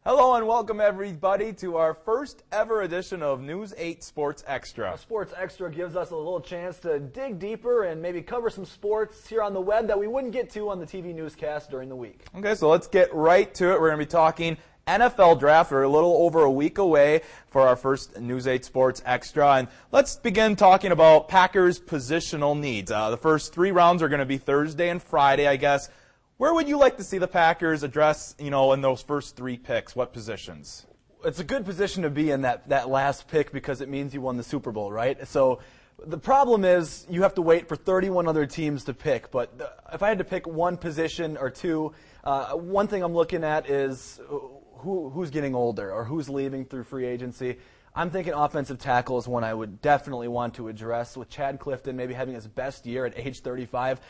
Hello and welcome everybody to our first ever edition of News 8 Sports Extra. Sports Extra gives us a little chance to dig deeper and maybe cover some sports here on the web that we wouldn't get to on the TV newscast during the week. Okay, so let's get right to it. We're going to be talking NFL draft. We're a little over a week away for our first News 8 Sports Extra. And let's begin talking about Packers' positional needs. The first 3 rounds are going to be Thursday and Friday, I guess. Where would you like to see the Packers address, in those first 3 picks? What positions? It's a good position to be in that last pick because it means you won the Super Bowl, right? So the problem is you have to wait for 31 other teams to pick. But if I had to pick one position or two, one thing I'm looking at is who's getting older or who's leaving through free agency. I'm thinking offensive tackle is one I would definitely want to address. With Chad Clifton maybe having his best year at age 35,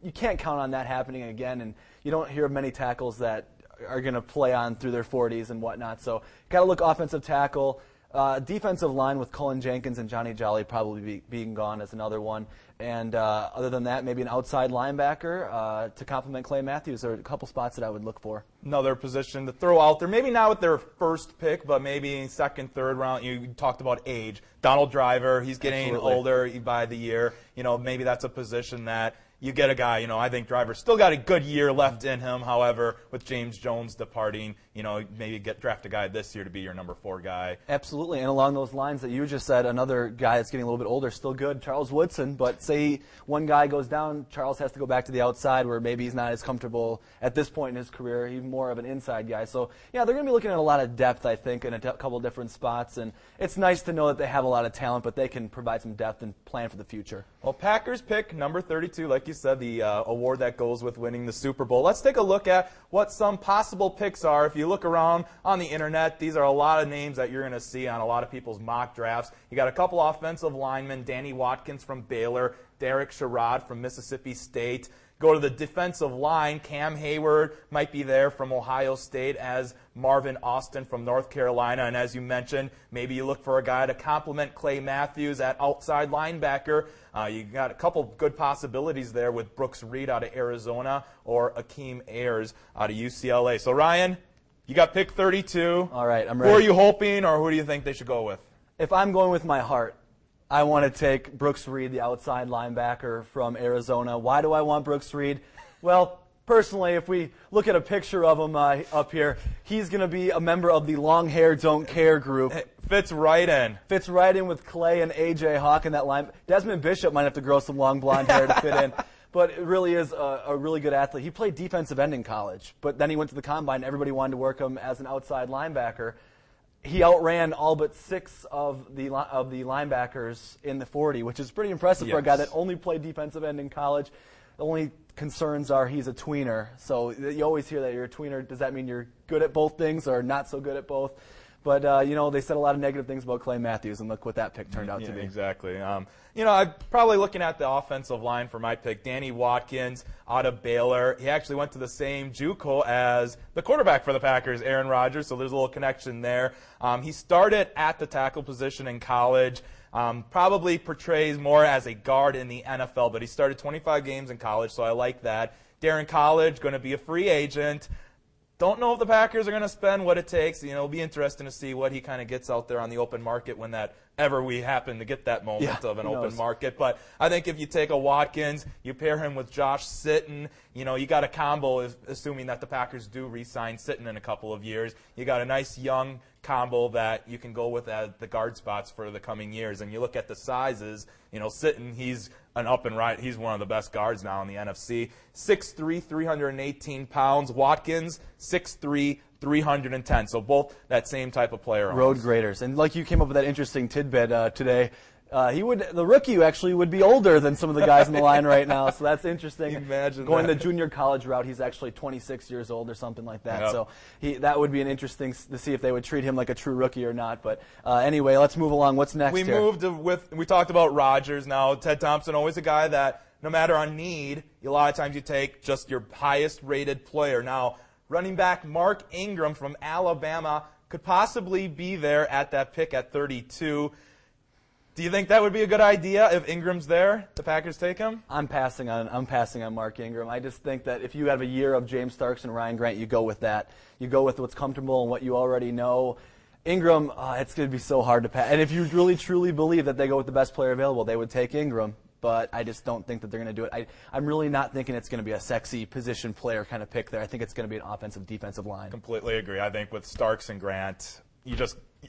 you can't count on that happening again, and you don't hear of many tackles that are going to play on through their 40s and whatnot. So got to look offensive tackle. Defensive line with Cullen Jenkins and Johnny Jolly probably being gone is another one. And other than that, maybe an outside linebacker to complement Clay Matthews. There are a couple spots that I would look for. Another position to throw out there, maybe not with their first pick, but maybe second, third round. You talked about age. Donald Driver, he's getting older by the year. Maybe that's a position that you get a guy, I think Driver's still got a good year left in him. However, with James Jones departing, maybe draft a guy this year to be your number 4 guy. Absolutely. And along those lines that you just said, another guy that's getting a little bit older, still good, Charles Woodson. But say one guy goes down, Charles has to go back to the outside where maybe he's not as comfortable at this point in his career. He's more of an inside guy. So, yeah, they're going to be looking at a lot of depth, I think, in a couple different spots. And it's nice to know that they have a lot of talent, but they can provide some depth and plan for the future. Well, Packers pick number 32, like you said, the award that goes with winning the Super Bowl. Let's take a look at what some possible picks are. If you look around on the internet, these are a lot of names that you're going to see on a lot of people's mock drafts. You got a couple offensive linemen, Danny Watkins from Baylor, Derek Sherrod from Mississippi State. Go to the defensive line, Cam Hayward might be there from Ohio State, as Marvin Austin from North Carolina. And as you mentioned, maybe you look for a guy to complement Clay Matthews at outside linebacker. You got a couple good possibilities there with Brooks Reed out of Arizona or Akeem Ayers out of UCLA. So, Ryan, you got pick 32. All right, I'm ready. Who are you hoping, or who do you think they should go with? If I'm going with my heart, I want to take Brooks Reed, the outside linebacker from Arizona. Why do I want Brooks Reed? Well, personally, if we look at a picture of him up here, he's going to be a member of the Long Hair Don't Care group. It fits right in. Fits right in with Clay and A.J. Hawk in that line. Desmond Bishop might have to grow some long blonde hair to fit in. But it really is a really good athlete. He played defensive end in college, but then he went to the combine. Everybody wanted to work him as an outside linebacker. He outran all but 6 of the linebackers in the 40, which is pretty impressive for a guy that only played defensive end in college. The only concerns are he's a tweener. So you always hear that you're a tweener. Does that mean you're good at both things or not so good at both? But, they said a lot of negative things about Clay Matthews, and look what that pick turned out to be. Exactly. I'm probably looking at the offensive line for my pick. Danny Watkins out of Baylor. He actually went to the same JUCO as the quarterback for the Packers, Aaron Rodgers, so there's a little connection there. He started at the tackle position in college. Probably portrays more as a guard in the NFL, but he started 25 games in college, so I like that. Darren College, going to be a free agent. Don't know if the Packers are going to spend what it takes. It'll be interesting to see what he kind of gets out there on the open market when we happen to get that moment of an open market. But I think if you take a Watkins, you pair him with Josh Sitton, you got a combo, assuming that the Packers do re-sign Sitton in a couple of years. You got a nice young combo that you can go with at the guard spots for the coming years. And you look at the sizes, Sitton, he's an up and right. He's one of the best guards now in the NFC. 6'3", 318 pounds. Watkins, 6'3", 310. So both that same type of player. Road graders. And like you came up with that interesting tidbit today. The rookie actually would be older than some of the guys in the line right now, so that's interesting. Imagine going the junior college route, he's actually 26 years old or something like that. Yep. So that would be an interesting to see if they would treat him like a true rookie or not. But anyway, let's move along. What's next? We talked about Rodgers. Now Ted Thompson, always a guy that no matter on need, a lot of times you take just your highest rated player. Now running back Mark Ingram from Alabama could possibly be there at that pick at 32. Do you think that would be a good idea if Ingram's there? The Packers take him? I'm passing on Mark Ingram. I just think that if you have a year of James Starks and Ryan Grant, you go with that. You go with what's comfortable and what you already know. Ingram, it's going to be so hard to pass. And if you really truly believe that they go with the best player available, they would take Ingram. But I just don't think that they're going to do it. I'm really not thinking it's going to be a sexy position player kind of pick there. I think it's going to be an offensive defensive line. Completely agree. I think with Starks and Grant,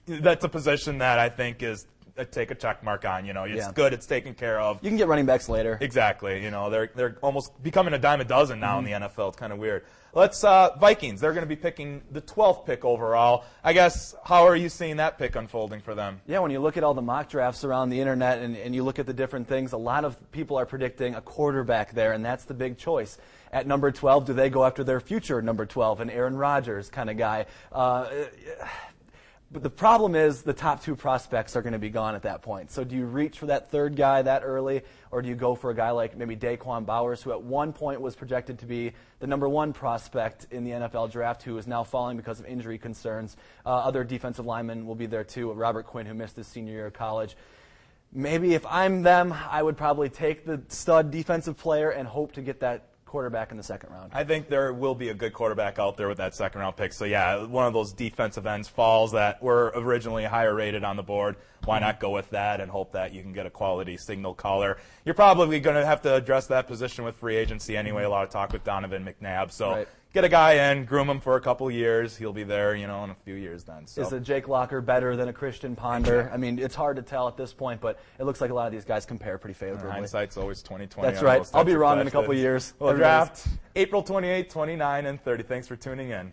that's a position that I think is take a check mark on. It's good. It's taken care of. You can get running backs later. Exactly. They're almost becoming a dime a dozen now in the NFL. It's kind of weird. Let's Vikings. They're going to be picking the 12th pick overall. I guess, how are you seeing that pick unfolding for them? Yeah, when you look at all the mock drafts around the internet and you look at the different things, a lot of people are predicting a quarterback there, and that's the big choice. At number 12, do they go after their future number 12, an Aaron Rodgers kind of guy? But the problem is the top two prospects are going to be gone at that point. So do you reach for that third guy that early, or do you go for a guy like maybe Daquan Bowers, who at one point was projected to be the number one prospect in the NFL draft, who is now falling because of injury concerns? Other defensive linemen will be there too. Robert Quinn, who missed his senior year of college. Maybe if I'm them, I would probably take the stud defensive player and hope to get that quarterback in the second round. I think there will be a good quarterback out there with that second round pick. So yeah, one of those defensive ends falls that were originally higher rated on the board. Why not go with that and hope that you can get a quality signal caller? You're probably going to have to address that position with free agency anyway. A lot of talk with Donovan McNabb. So get a guy in, groom him for a couple years. He'll be there, in a few years then. So. Is a Jake Locker better than a Christian Ponder? I mean, it's hard to tell at this point, but it looks like a lot of these guys compare pretty favorably. Hindsight's always 20/20. That's right. I'll be wrong in a couple years. We'll draft April 28, 29, and 30. Thanks for tuning in.